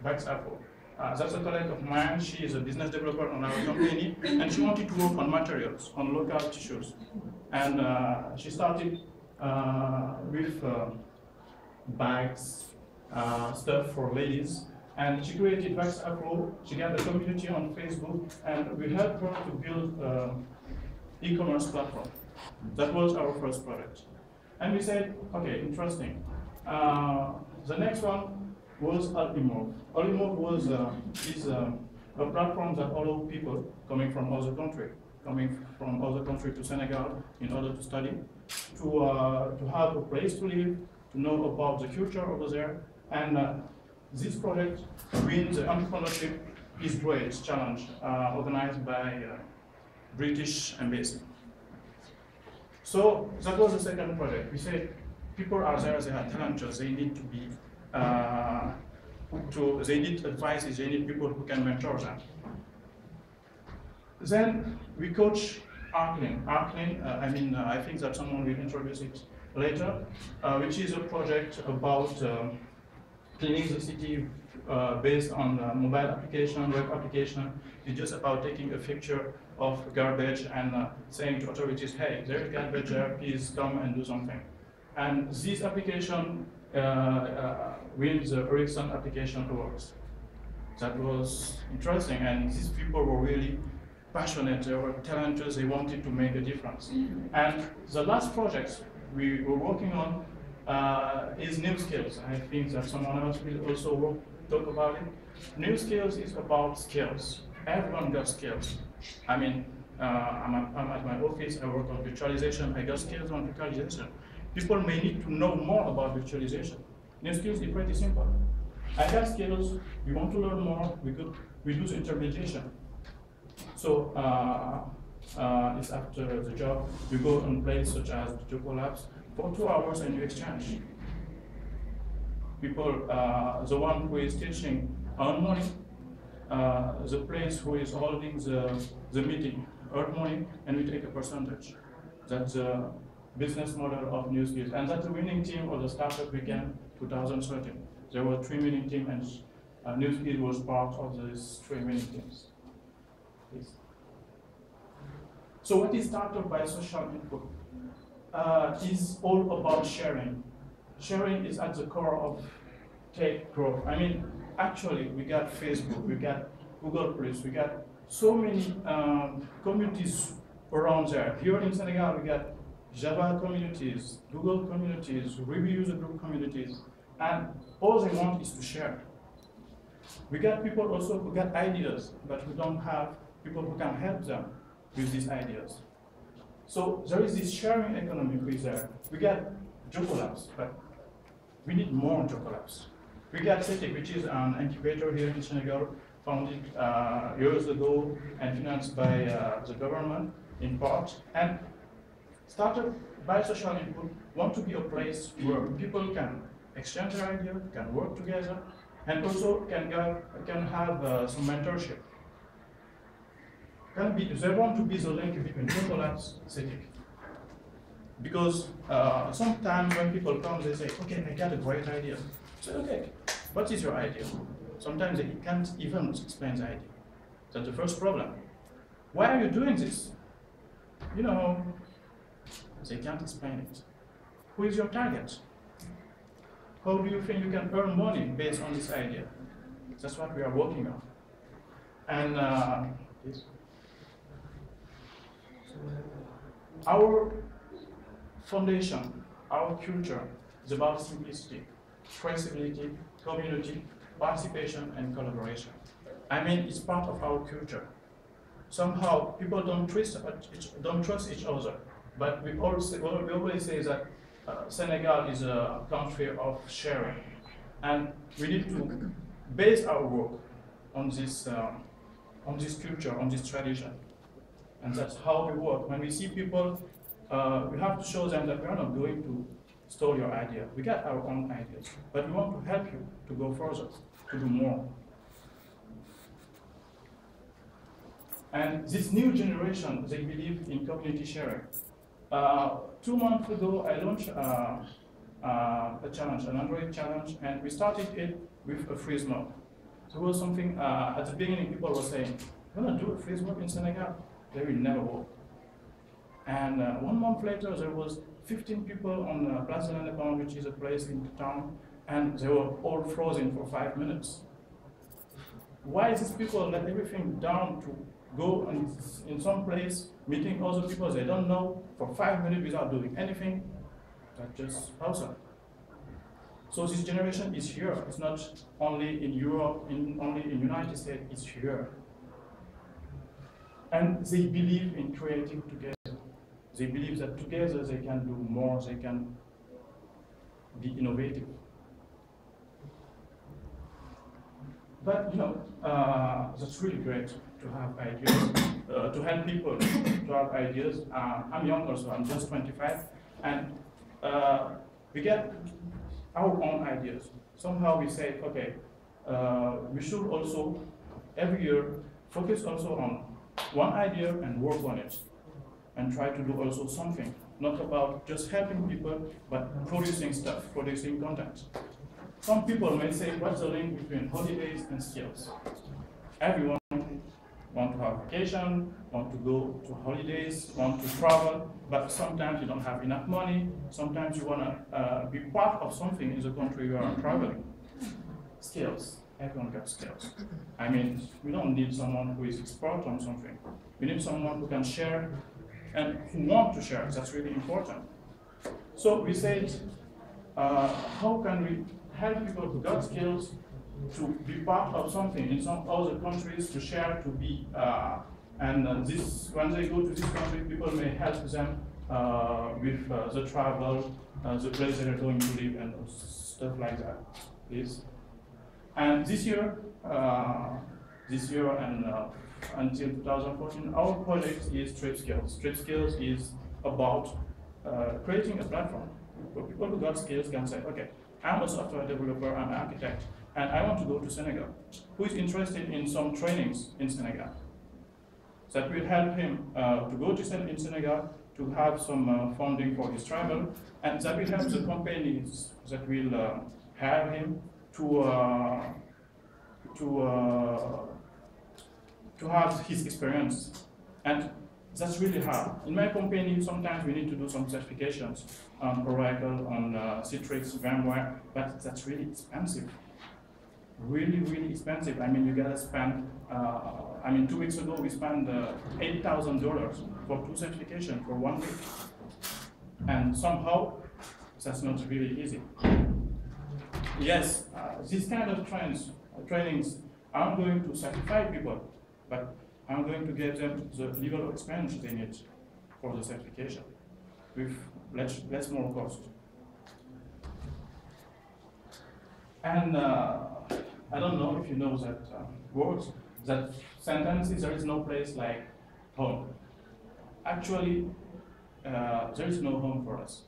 That's Apple. That's a colleague of mine. She is a business developer on our company, and she wanted to work on materials, on local tissues. And she started with bags, stuff for ladies, and she created Vax Afro. She got a community on Facebook, and we helped her to build an e-commerce platform. That was our first product. And we said, okay, interesting. The next one was Altimove. Altimove was is a platform that allows people coming from other country to Senegal in order to study, to have a place to live, to know about the future over there. And this project wins the Entrepreneurship is Great Challenge organized by British Embassy. So that was the second project. We said people are there, they are talented, they need to be, they need advice, they need people who can mentor them. Then we coach Arklin. Arklin, I think that someone will introduce it later, which is a project about cleaning the city based on mobile application, web application. It's just about taking a picture of garbage and saying to authorities, hey, there's garbage there, please come and do something. And this application wins the Ericsson Application Awards. That was interesting, and these people were really passionate, they were talented, they wanted to make a difference. And the last project we were working on is New Skills. I think that someone else will also talk about it. New Skills is about skills. Everyone got skills. I mean, I'm at my office, I work on virtualization, I got skills on virtualization. People may need to know more about virtualization. New Skills is pretty simple. I have skills, we want to learn more, we do the intermediation. So it's after the job, you go on place such as Jokkolabs for 2 hours and you exchange. People, the one who is teaching earn money, the place who is holding the meeting earn money, and we take a percentage. That's the business model of New Skills. And that's the winning team of the Startup Weekend 2013. There were 3 winning teams, and New Skills was part of these 3 winning teams. Please. So what is Startup by Social Input? Is all about sharing. Sharing is at the core of tech growth. I mean, actually, we got Facebook, we got Google+, we got so many communities around there. Here in Senegal, we got Java communities, Google communities, Ruby user group communities, and all they want is to share. We got people also who got ideas, but we don't have people who can help them with these ideas. So there is this sharing economy which is there. We got Jokkolabs, but we need more Jokkolabs. We got CETIC, which is an incubator here in Senegal, founded years ago and financed by the government in part. And Startup by Social Input want to be a place where people can exchange their ideas, can work together, and also can have some mentorship. They want to be the link between Jokkolabs and CETIC. Because sometimes when people come, they say, okay, I got a great idea. So, okay, what is your idea? Sometimes they can't even explain the idea. That's the first problem. Why are you doing this? You know, they can't explain it. Who is your target? How do you think you can earn money based on this idea? That's what we are working on. And our foundation, our culture is about simplicity, traceability, community, participation, and collaboration. I mean, it's part of our culture. Somehow, people don't trust each other, but we always say that Senegal is a country of sharing, and we need to base our work on this culture, on this tradition. And that's how we work. When we see people, we have to show them that we are not going to steal your idea. We got our own ideas, but we want to help you to go further, to do more. And this new generation, they believe in community sharing. 2 months ago, I launched a challenge, an Android challenge, and we started it with a freeze mob. There was something, at the beginning people were saying, "You're gonna do a freeze mob in Senegal? They will never work." And 1 month later, there was 15 people on Place de l'Indépendance, which is a place in the town, and they were all frozen for 5 minutes. Why these people let everything down to go in some place, meeting other people they don't know for 5 minutes without doing anything? That's just awesome. So this generation is here. It's not only in Europe, only in the United States, it's here. And they believe in creating together. They believe that together they can do more, they can be innovative. But that's really great to have ideas, to help people to have ideas. I'm young also, I'm just 25, and we get our own ideas. Somehow we say, okay, we should also, every year, focus also on one idea and work on it, and try to do also something, not about just helping people, but producing stuff, producing content. Some people may say, what's the link between holidays and skills? Everyone wants to have vacation, want to go to holidays, want to travel, but sometimes you don't have enough money. Sometimes you want to be part of something in the country you are traveling. Skills, everyone got skills. I mean, we don't need someone who is expert on something. We need someone who can share and who want to share. That's really important. So we said, how can we help people who got skills to be part of something in some other countries, to share, to be, this, when they go to this country, people may help them with the travel, the place they're going to live, and stuff like that. Please. And this year and until 2014, our project is Trip Skills. Trip Skills is about creating a platform where people who got skills can say, okay, I'm a software developer, I'm an architect, and I want to go to Senegal. Who is interested in some trainings in Senegal? That will help him to go to Senegal, to have some funding for his travel, and that will help the companies that will hire him to have his experience. And that's really hard. In my company, sometimes we need to do some certifications on Oracle, on Citrix, VMware, but that's really expensive. Really, really expensive. I mean, you gotta spend, 2 weeks ago, we spent $8,000 for 2 certifications for 1 week. And somehow, that's not really easy. Yes, these kind of trainings, I'm going to certify people, but I'm going to give them the level of experience they need for the certification with less more cost. And I don't know if you know that words, that sentences, there is no place like home. Actually, there is no home for us.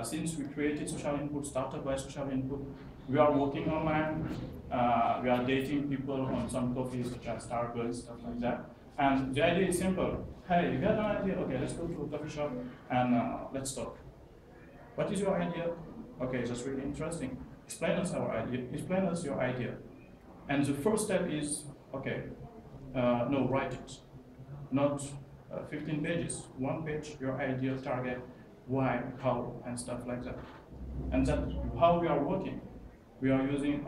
Since we created Social Input, started by Social Input, we are working online, we are dating people on some coffees such as Starbucks, stuff like that. And the idea is simple. Hey, you got an idea? Okay, let's go to a coffee shop and let's talk. What is your idea? Okay, that's really interesting. Explain us our idea. Explain us your idea. And the first step is, okay, no, write it. Not 15 pages. 1 page, your idea, target, why, how, and stuff like that. And that's how we are working. We are using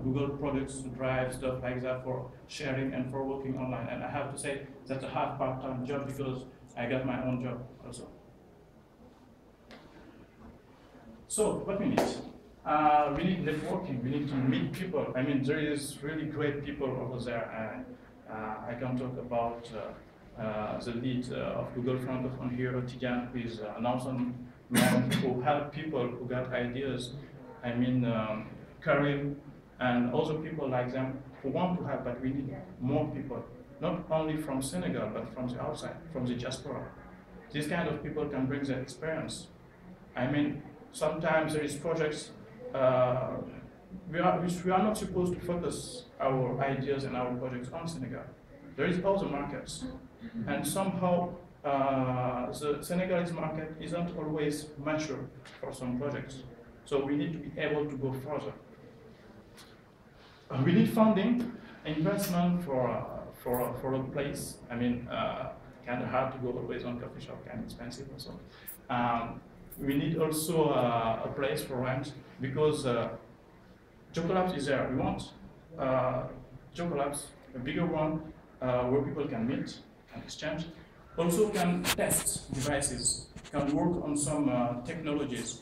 Google products, Drive, stuff like that for sharing and for working online. And I have to say that's a half part-time job because I got my own job also. So what we need? We need networking. We need to meet people. I mean, there is really great people over there. I can talk about the lead of Google Francophone here, Tigan, who is an awesome man who help people who got ideas. I mean, Karim and other people like them who want to have, but we need more people, not only from Senegal, but from the outside, from the diaspora. These kind of people can bring their experience. I mean, sometimes there is projects, we are not supposed to focus our ideas and our projects on Senegal. There is other markets. And somehow, the Senegalese market isn't always mature for some projects. So we need to be able to go further. We need funding, investment for a place. I mean, kind of hard to go always on coffee shop, kind of expensive also. We need also a place for rent because Jokkolabs is there. We want Jokkolabs, a bigger one, where people can meet and exchange. Also can test devices, can work on some technologies.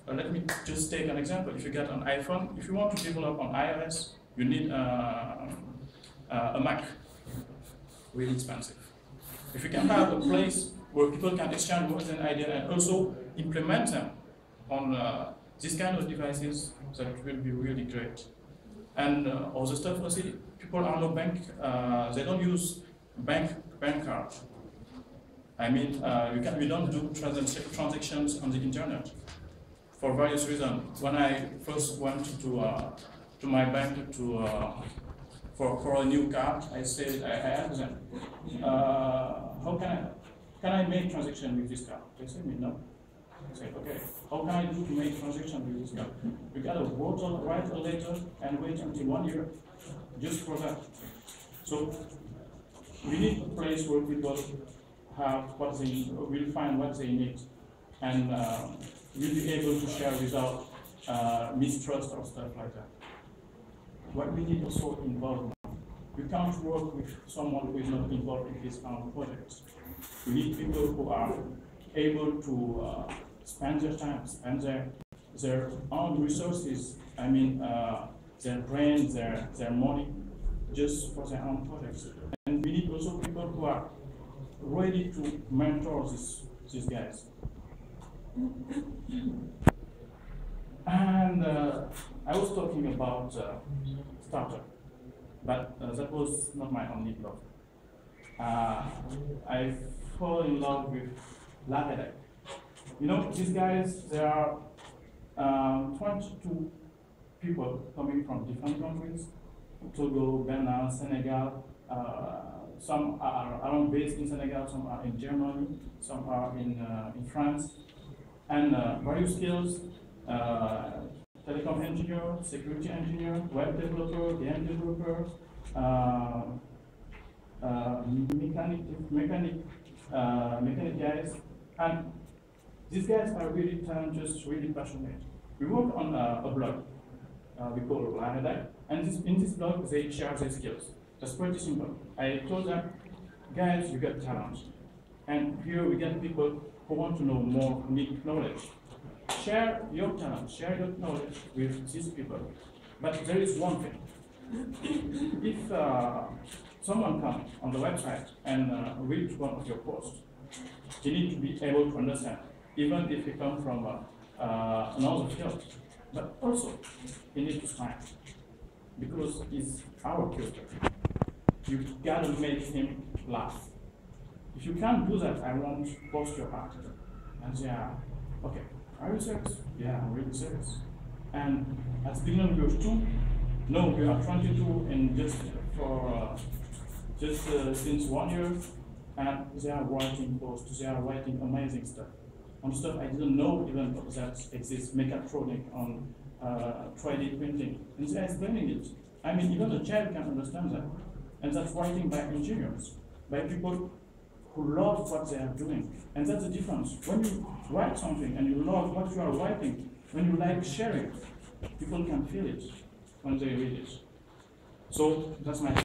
Let me just take an example. If you get an iPhone, if you want to develop on iOS, you need a Mac, really expensive. If you can have a place where people can exchange words and ideas and also implement them on this kind of devices, that will be really great. And other stuff, also, people are no bank, they don't use bank card. I mean, we don't do transactions on the internet for various reasons. When I first went to my bank for a new card, I asked them, how can I make transaction with this card? They said me no. I said, okay, how can I do to make transaction with this card? You gotta write a letter and wait until 1 year just for that. So we need a place where people have what they need, will find what they need, and will be able to share without mistrust or stuff like that. What we need also involvement. You can't work with someone who is not involved in this kind of projects. We need people who are able to spend their time, spend their own resources, I mean their brain, their money, just for their own projects. And we need also people who are ready to mentor these guys. And I was talking about startup, but that was not my only love. I fall in love with La Headache. You know, these guys, there are 22 people coming from different countries, Togo, Benin, Senegal. Some are based in Senegal, some are in Germany, some are in France, and various skills, telecom engineer, security engineer, web developer, game developer, mechanic guys, and these guys are really talented, really passionate. We work on a blog we call La Headache, and in this blog they share their skills. That's pretty simple. I told them, guys, you got talent. And here we get people who want to know more, who need knowledge. Share your talent, share your knowledge with these people. But there is one thing. If someone comes on the website and reads one of your posts, he needs to be able to understand, even if he comes from another field. But also, he needs to smile, because it's our culture. You gotta make him laugh. If you can't do that, I won't post your article. And they are, okay, are you serious? Yeah, I'm really serious. And at the beginning you're 2, no, we are 22, and just since 1 year, and they are writing posts, they are writing amazing stuff. On stuff I didn't know even that exists, mechatronic, on 3D printing. And they are explaining it. I mean, even a child can understand that. And that's writing by engineers, by people who love what they are doing. And that's the difference. When you write something and you love what you are writing, when you like sharing, people can feel it when they read it. So that's my